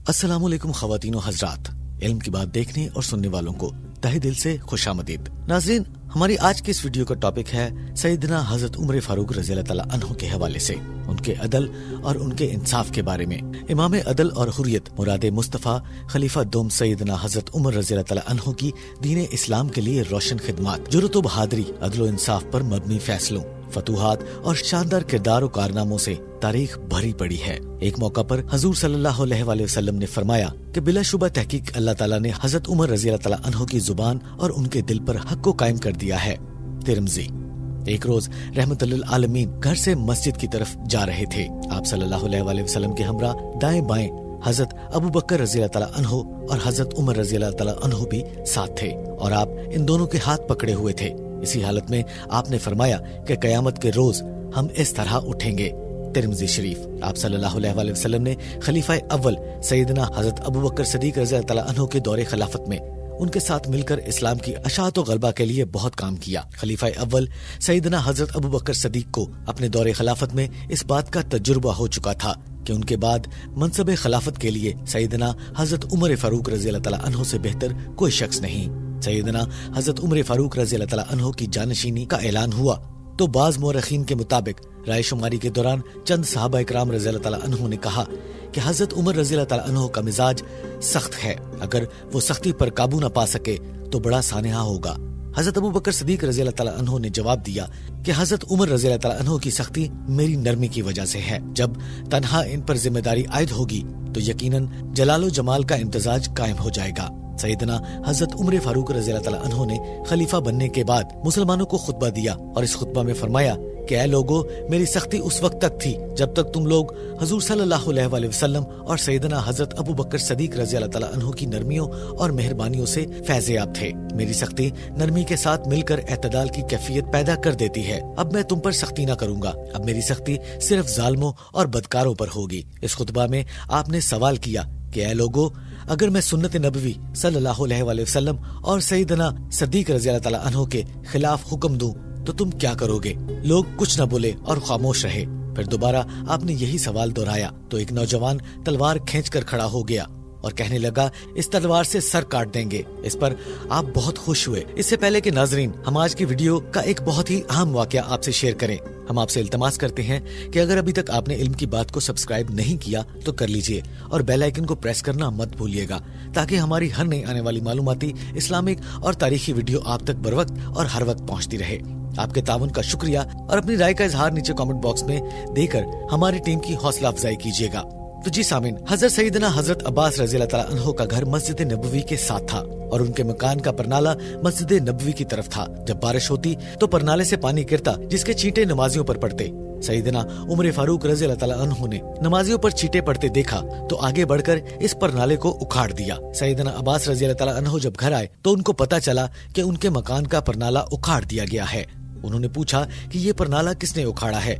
अस्सलाम वालेकुम ख़वातीन व हज़रात, इल्म की बात देखने और सुनने वालों को तहे दिल से खुशामदीद। नाज़रीन, हमारी आज की इस वीडियो का टॉपिक है सैयदना हज़रत उमर फारूक रज़ियल्लाहु तआला अन्हु के हवाले से उनके अदल और उनके इंसाफ के बारे में। इमाम अदल और हुर्रियत मुराद मुस्तफ़ा खलीफा दोम सैयदना हज़रत उमर रज़ियल्लाहु तआला अन्हु की दीन इस्लाम के लिए रोशन खिदमत, जुर्रत व बहादुरी, अदल व इंसाफ पर मबनी फैसलों, फतूहात और शानदार किरदार और कारनामों से तारीख भरी पड़ी है। एक मौका पर हजूर सल्लल्लाहु अलैहि वसल्लम ने फरमाया कि बिलाशुबा तहकीक अल्लाह ताला ने हजरत उमर रज़ियल्लाहु तआला अन्हु की जुबान और उनके दिल पर हक को कायम कर दिया है। तिरमिज़ी। एक रोज रहमतुल्लिल आलमीन घर से मस्जिद की तरफ जा रहे थे। आप सल्लल्लाहु अलैहि वसल्लम के हमरा दाएं बाएं हजरत अबू बकर रज़ियल्लाहु तआला अन्हु और हजरत उमर रज़ियल्लाहु तआला अन्हु भी साथ थे और आप इन दोनों के हाथ पकड़े हुए थे। इसी हालत में आपने फरमाया कि कयामत के रोज हम इस तरह उठेंगे। तिरमिज़ी शरीफ। आप सल्लल्लाहु अलैहि वसल्लम ने खलीफा अव्वल सैयदना हजरत अबू बकर सदीक रज़ियल्लाहु तआला अन्हु के दौरे खिलाफत में उनके साथ मिलकर इस्लाम की अशाअत व गलबा के लिए बहुत काम किया। खलीफा अव्वल सैयदना हजरत अबू बकर सदीक को अपने दौरे खिलाफत में इस बात का तजुर्बा हो चुका था कि उनके बाद मनसब खिलाफत के लिए सैयदना हजरत उमर फारूक रज़ियल्लाहु तआला अन्हु से बेहतर कोई शख्स नहीं। सैयदना हजरत उमर फारूक रज़ियल्लाहु तआला अन्हु की जानशीनी का ऐलान हुआ तो बाज मोरखीन के मुताबिक राय शुमारी के दौरान चंद सहाबा इकराम रज़ियल्लाहु तआला अन्हु ने कहा कि हजरत उमर रज़ियल्लाहु तआला अन्हु का मिजाज सख्त है, अगर वो सख्ती पर काबू न पा सके तो बड़ा सानेहा होगा। हजरत अबू बकर सदीक रज़ियल्लाहु तआला अन्हु ने जवाब दिया कि हजरत उमर रज़ियल्लाहु तआला अन्हु की सख्ती मेरी नरमी की वजह से है। जब तन्हा इन पर जिम्मेदारी आयद होगी तो यकीनन जलालो जमाल का इम्तजाज कायम हो जाएगा। सैयदना हजरत उमर फारूक रज़ियल्लाहु तआला अन्हु ने खलीफा बनने के बाद मुसलमानों को खुतबा दिया और इस खुतबा में फरमाया कि ऐ लोगो, मेरी सख्ती उस वक्त तक थी जब तक तुम लोग हजूर सल्लल्लाहु अलैहि वसल्लम और सैयदना हजरत अबू बकर सदीक रज़ियल्लाहु तआला अन्हु की नरमियों और मेहरबानियों से फैज़याब थे। मेरी सख्ती नरमी के साथ मिलकर एतदाल की कैफियत पैदा कर देती है। अब मैं तुम पर सख्ती न करूंगा, अब मेरी सख्ती सिर्फ जालिमों और बदकारों पर होगी। इस खुतबा में आपने सवाल किया कि ऐ लोगो, अगर मैं सुन्नत नबवी सल्लल्लाहु अलैहि वसल्लम और सैयदना सदीक रज़ियल्लाहु तआला अन्हु के खिलाफ हुक्म दूं तो तुम क्या करोगे? लोग कुछ न बोले और खामोश रहे। फिर दोबारा आपने यही सवाल दोहराया तो एक नौजवान तलवार खींचकर खड़ा हो गया और कहने लगा, इस तलवार से सर काट देंगे। इस पर आप बहुत खुश हुए। इससे पहले कि नाजरीन हम आज की वीडियो का एक बहुत ही अहम वाकया आपसे शेयर करें, हम आपसे इल्तमास करते हैं कि अगर अभी तक आपने इल्म की बात को सब्सक्राइब नहीं किया तो कर लीजिए और बेल आइकन को प्रेस करना मत भूलिएगा ताकि हमारी हर नई आने वाली मालूमाती, इस्लामिक और तारीखी वीडियो आप तक बर वक्त और हर वक्त पहुँचती रहे। आपके ताउन का शुक्रिया और अपनी राय का इजहार नीचे कमेंट बॉक्स में देकर हमारी टीम की हौसला अफजाई कीजिएगा। तो जी सामीन, हजरत सैयदना हजरत अब्बास रज़ियल्लाहु तआला अन्हु का घर मस्जिद नबवी के साथ था और उनके मकान का परनाला मस्जिद नबवी की तरफ था। जब बारिश होती तो परनाले से पानी गिरता जिसके छींटे नमाजियों पर पड़ते। सैयदना उमर फारूक रज़ियल्लाहु तआला अन्हु ने नमाजियों पर छींटे पड़ते देखा तो आगे बढ़कर इस परनाले को उखाड़ दिया। सैयदना अब्बास रज़ियल्लाहु तआला अन्हु जब घर आए तो उनको पता चला कि उनके मकान का परनाला उखाड़ दिया गया है। उन्होंने पूछा कि ये परनाला किसने उखाड़ा है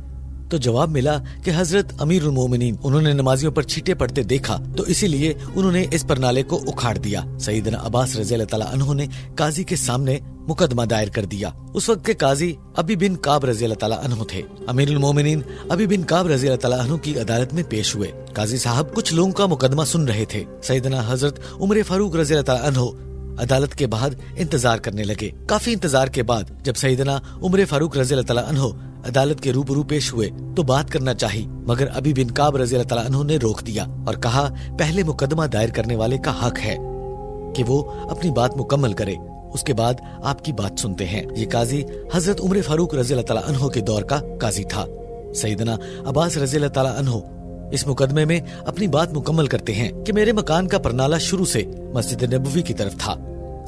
तो जवाब मिला कि हजरत अमीरुल मोमिनीन, उन्होंने नमाजियों पर छींटे पड़ते देखा तो इसीलिए उन्होंने इस परनाले को उखाड़ दिया। सैयदना अब्बास रज़ियल्लाहु तआला अन्हु ने काजी के सामने मुकदमा दायर कर दिया। उस वक्त के काजी अबी बिन काब रज़ियल्लाहु तआला अन्हु थे। अमीरुल मोमिनीन अबी बिन काब रज़ियल्लाहु तआला अन्हु की अदालत में पेश हुए। काजी साहब कुछ लोगों का मुकदमा सुन रहे थे। सैयदना हजरत उमर फारूक रज़ियल्लाहु तआला अन्हु अदालत के बाहर इंतजार करने लगे। काफी इंतजार के बाद जब सैयदना उमर फारूक रज़ियल्लाहु तआला अन्हु अदालत के रूबरू पेश हुए तो बात करना चाहिए, मगर अबी बिन काब रज़ियल्लाहु तआला अन्हु ने रोक दिया और कहा, पहले मुकदमा दायर करने वाले का हक है कि वो अपनी बात मुकम्मल करे, उसके बाद आपकी बात सुनते हैं। ये काजी हजरत उमर फारूक रज़ियल्लाहु तआला अन्हु के दौर का काजी था। सैयदना अब्बास रज़ियल्लाहु तआला अन्हु इस मुकदमे में अपनी बात मुकम्मल करते हैं कि मेरे मकान का परनाला शुरू से मस्जिद नबवी की तरफ था।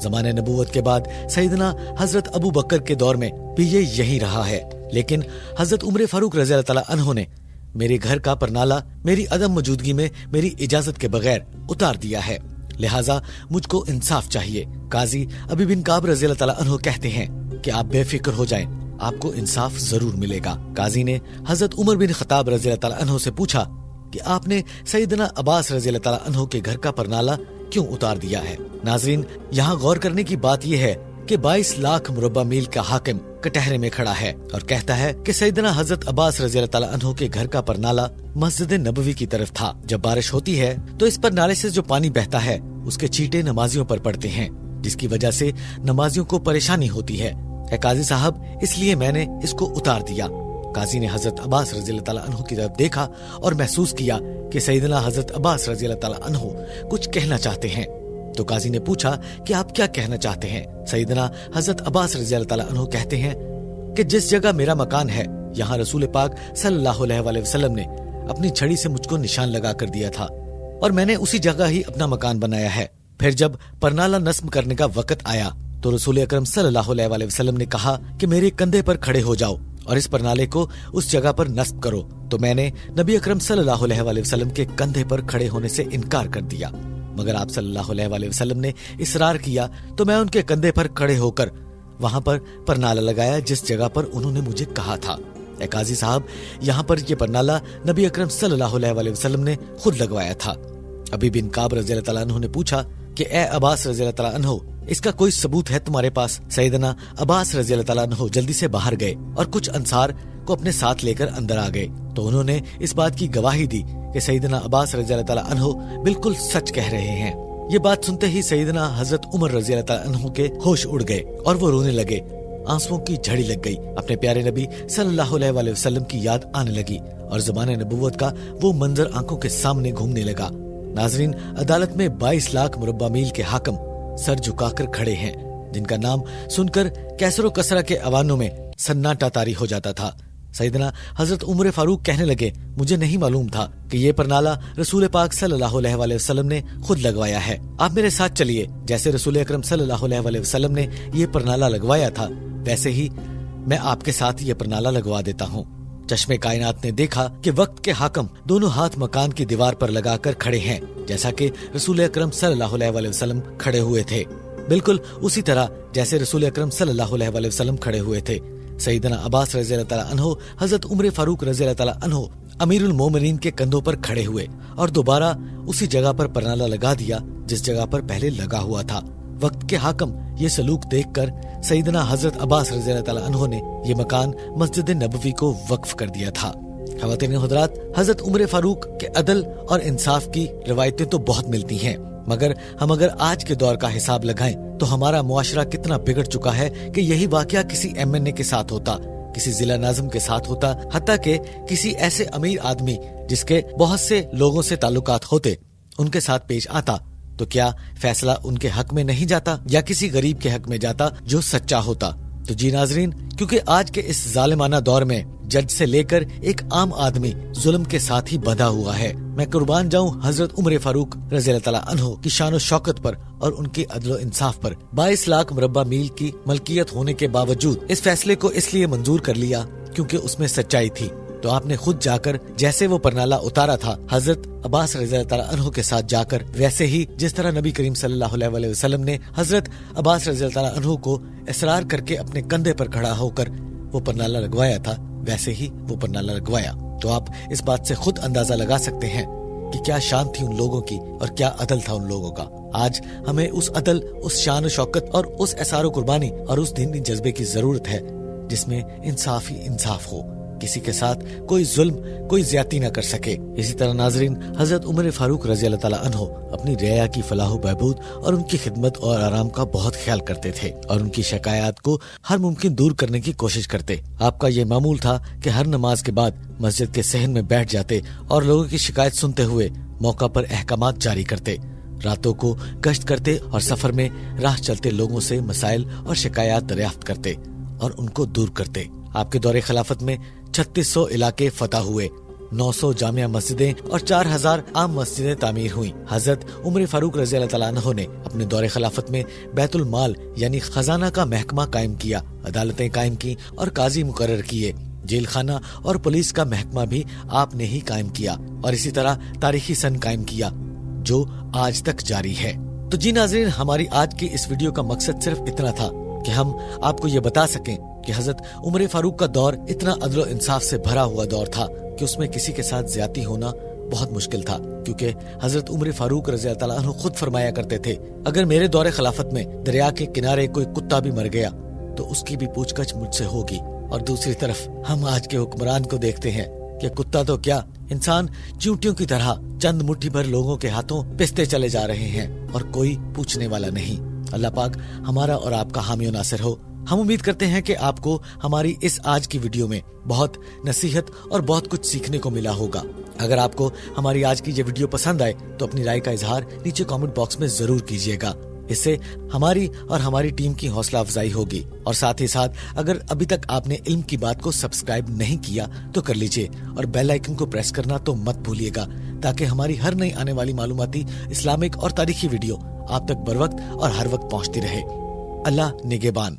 ज़माने नबूवत के बाद सैयदना हजरत अबू बकर के दौर में भी ये यही रहा है, लेकिन हजरत उमर फारूक रज़ियल्लाहु तआला अन्हु ने मेरे घर का परनाला मेरी अदम मौजूदगी में मेरी इजाजत के बगैर उतार दिया है, लिहाजा मुझको इंसाफ चाहिए। काजी अबी बिन काब रज़ियल्लाहु तआला अन्हु कहते हैं कि आप बेफिक्र हो जाएं, आपको इंसाफ जरूर मिलेगा। काजी ने हजरत उमर बिन खत्ताब रज़ियल्लाहु तआला अन्हु से पूछा कि आपने सैयदना अब्बास रज़ियल्लाहु तआला अन्हु के घर का परनाला क्यों उतार दिया है। नाजरीन, यहाँ गौर करने की बात यह है कि 22 लाख मुरब्बा मील का हाकिम कटहरे में खड़ा है और कहता है कि सैयदना हजरत अब्बास रज़ियल्लाहु ताला अन्हु के घर का परनाला मस्जिद नबवी की तरफ था। जब बारिश होती है तो इस परनाले से जो पानी बहता है उसके छींटे नमाजियों पर पड़ते हैं, जिसकी वजह से नमाजियों को परेशानी होती है। काजी साहब, इसलिए मैंने इसको उतार दिया। काजी ने हजरत अब्बास रज़ियल्लाहु ताला अन्हु की तरफ देखा और महसूस किया कि सैयदना हजरत अब्बास रज़ियल्लाहु ताला अन्हु कुछ कहना चाहते हैं। तो काजी ने पूछा कि आप क्या कहना चाहते हैं? सैयदना हजरत अब्बास रज़ियल्लाहु ताला अन्हु कहते हैं कि जिस जगह मेरा मकान है यहाँ रसूल पाक सल्लल्लाहु अलैहि वसल्लम ने अपनी छड़ी से मुझको निशान लगा कर दिया था और मैंने उसी जगह ही अपना मकान बनाया है। फिर जब परनाला नस्म करने का वक्त आया तो रसूल अकरम सल्लल्लाहु अलैहि वसल्लम ने कहा कि मेरे कंधे पर खड़े हो जाओ और इस परनाले को उस जगह पर नस्ब करो। तो मैंने नबी अकरम सल्लल्लाहु अलैहि वसल्लम के कंधे पर खड़े होने से इनकार कर दिया, मगर आप सल्लल्लाहु अलैहि वसल्लम ने इसरार किया तो मैं उनके कंधे पर खड़े होकर वहां पर परनाला लगाया जिस जगह पर उन्होंने मुझे कहा था। काजी साहब, यहाँ पर ये परनाला नबी अकरम सल्लल्लाहु अलैहि वसल्लम ने खुद लगवाया था। अबी बिन काब रज़ियल्लाहु ताला अन्हु ने पूछा कि ए अब्बास रज़ियल्लाहु ताला अन्हु, इसका कोई सबूत है तुम्हारे पास? सैयदना अब्बास रज़ियल्लाहु ताला अन्हु जल्दी से बाहर गए और कुछ अंसार को अपने साथ लेकर अंदर आ गए। तो उन्होंने इस बात की गवाही दी कि सैयदना अब्बास रज़ियल्लाहु ताला अन्हु बिल्कुल सच कह रहे हैं। ये बात सुनते ही सैयदना हजरत उमर रज़ियल्लाहु ताला अन्हु के होश उड़ गए और वो रोने लगे। आंसुओं की झड़ी लग गई। अपने प्यारे नबी सल्लल्लाहु अलैहि वसल्लम की याद आने लगी और ज़माने नबुव्वत का वो मंजर आंखों के सामने घूमने लगा। नाजरीन, अदालत में 22 लाख मुरब्बा मील के हाकिम सर झुकाकर खड़े हैं, जिनका नाम सुनकर कैसरो कसरा के अवानों में सन्नाटा तारी हो जाता था। सैयदना हजरत उमर फारूक कहने लगे, मुझे नहीं मालूम था कि ये परनाला रसूल पाक सल्लल्लाहु अलैहि वसल्लम ने खुद लगवाया है। आप मेरे साथ चलिए। जैसे रसूल अकरम सल्लल्लाहु अलैहि वसल्लम ने ये परनाला लगवाया था वैसे ही मैं आपके साथ ये परनाला लगवा देता हूँ। चश्मे कायनात ने देखा कि वक्त के हाकिम दोनों हाथ मकान की दीवार पर लगाकर खड़े हैं, जैसा कि रसूल अकरम सल्लल्लाहु अलैहि वसल्लम खड़े हुए थे, बिल्कुल उसी तरह जैसे रसूल अकरम सल्लल्लाहु अलैहि वसल्लम खड़े हुए थे। सैयदना अब्बास रज़ियल्लाहु ताला अन्हु हजरत उमर फारूक रज़ियल्लाहु ताला अन्हु अमीरुल मोमिनीन के कंधों पर खड़े हुए और दोबारा उसी जगह पर परनाला लगा दिया जिस जगह पर पहले लगा हुआ था। वक्त के हाकिम ये सलूक देखकर सैयदना हजरत अब्बास रज़ियल्लाहु ताला अन्हु ने ये मकान मस्जिद नबवी को वक्फ कर दिया था। ख़वातीन हज़रात, हजरत उमर फारूक के अदल और इंसाफ की रिवायतें तो बहुत मिलती हैं, मगर हम अगर आज के दौर का हिसाब लगाएं तो हमारा मुआशरा कितना बिगड़ चुका है कि यही वाकया किसी एमएनए के साथ होता, किसी जिला नाज़िम के साथ होता, हत्ता के किसी ऐसे अमीर आदमी जिसके बहुत से लोगों से ताल्लुकात होते उनके साथ पेश आता, तो क्या फैसला उनके हक में नहीं जाता या किसी गरीब के हक में जाता जो सच्चा होता? तो जी नाजरीन, क्योंकि आज के इस जालिमाना दौर में जज से लेकर एक आम आदमी जुल्म के साथ ही बंधा हुआ है। मैं कुर्बान जाऊं हजरत उमर फारूक रज़ियल्लाहु ताला अन्हु की शान और शौकत पर और उनके अदल इंसाफ पर। 22 लाख मुरब्बा मील की मलकियत होने के बावजूद इस फैसले को इसलिए मंजूर कर लिया क्योंकि उसमें सच्चाई थी। तो आपने खुद जाकर जैसे वो परनाला उतारा था हजरत अब्बास रज़ियल्लाहु ताला अन्हु के साथ जाकर, वैसे ही जिस तरह नबी करीम सल्लल्लाहु अलैहि वसल्लम ने हजरत अब्बास रज़ियल्लाहु ताला अन्हु को इसरार करके अपने कंधे पर खड़ा होकर वो परनाला लगवाया था, वैसे ही वो परनाला लगवाया। तो आप इस बात से खुद अंदाजा लगा सकते हैं कि क्या शान थी उन लोगों की और क्या अदल था उन लोगों का। आज हमें उस अदल, उस शान शौकत और उस एसार कुर्बानी और उस दीनी जज्बे की जरूरत है जिसमें इंसाफ ही इंसाफ हो, किसी के साथ कोई जुल्म, कोई ज्यादती न कर सके। इसी तरह नाजरीन, हजरत उमर फारूक रज़ियल्लाहु ताला अन्हु अपनी रिया की फलाह बहबूद और उनकी खिदमत और आराम का बहुत ख्याल करते थे और उनकी शिकायत को हर मुमकिन दूर करने की कोशिश करते। आपका ये मामूल था कि हर नमाज के बाद मस्जिद के सहन में बैठ जाते और लोगों की शिकायत सुनते हुए मौका पर अहकामात जारी करते, रातों को गश्त करते और सफर में राह चलते लोगों से मसाइल और शिकायत दरियाफ्त करते और उनको दूर करते। आपके दौरे खिलाफत में 3600 इलाके फतह हुए, 900 जामिया मस्जिदें और 4000 आम मस्जिदें तामीर हुई। हजरत उमर फारूक रज़ियल्लाहु ताला अन्हु ने अपने दौरे खिलाफत में बैतुल माल यानी खजाना का महकमा कायम किया, अदालतें कायम की और काजी मुकर्रर किए। जेल खाना और पुलिस का महकमा भी आपने ही कायम किया और इसी तरह तारीखी सन कायम किया जो आज तक जारी है। तो जी नाज़रीन, हमारी आज की इस वीडियो का मकसद सिर्फ इतना था कि हम आपको ये बता सकें कि हजरत उमर फारूक का दौर इतना अदल इंसाफ से भरा हुआ दौर था कि उसमें किसी के साथ ज्यादती होना بہت مشکل تھا، کیونکہ حضرت عمر فاروق رضی اللہ تعالیٰ عنہ خود فرمایا کرتے تھے اگر میرے دور خلافت میں دریا کے کنارے کوئی کتا بھی مر گیا تو اس کی بھی پوچھ گچھ مجھ سے ہوگی۔ اور دوسری طرف ہم آج کے حکمران کو دیکھتے ہیں کہ کتا تو کیا، انسان چیونٹیوں کی طرح چند مٹھی بھر لوگوں کے ہاتھوں پستے چلے جا رہے ہیں اور کوئی پوچھنے والا نہیں۔ اللہ پاک ہمارا اور آپ کا حامی و ناصر ہو۔ ہم امید کرتے ہیں کہ آپ کو ہماری اس آج کی ویڈیو میں بہت نصیحت اور بہت کچھ سیکھنے کو ملا ہوگا۔ اگر آپ کو ہماری آج کی یہ ویڈیو پسند آئے تو اپنی رائے کا اظہار نیچے کامنٹ باکس میں ضرور کیجیے گا، اس سے ہماری اور ہماری ٹیم کی حوصلہ افزائی ہوگی۔ اور ساتھ ہی ساتھ اگر ابھی تک آپ نے علم کی بات کو سبسکرائب نہیں کیا تو کر لیجیے اور بیل آئیکن کو پریس کرنا تو مت بھولیے گا، تاکہ ہماری ہر نئی آنے والی معلوماتی اسلامک اور تاریخی ویڈیو آپ تک بر وقت اور ہر وقت پہنچتی رہے۔ اللہ نگہبان۔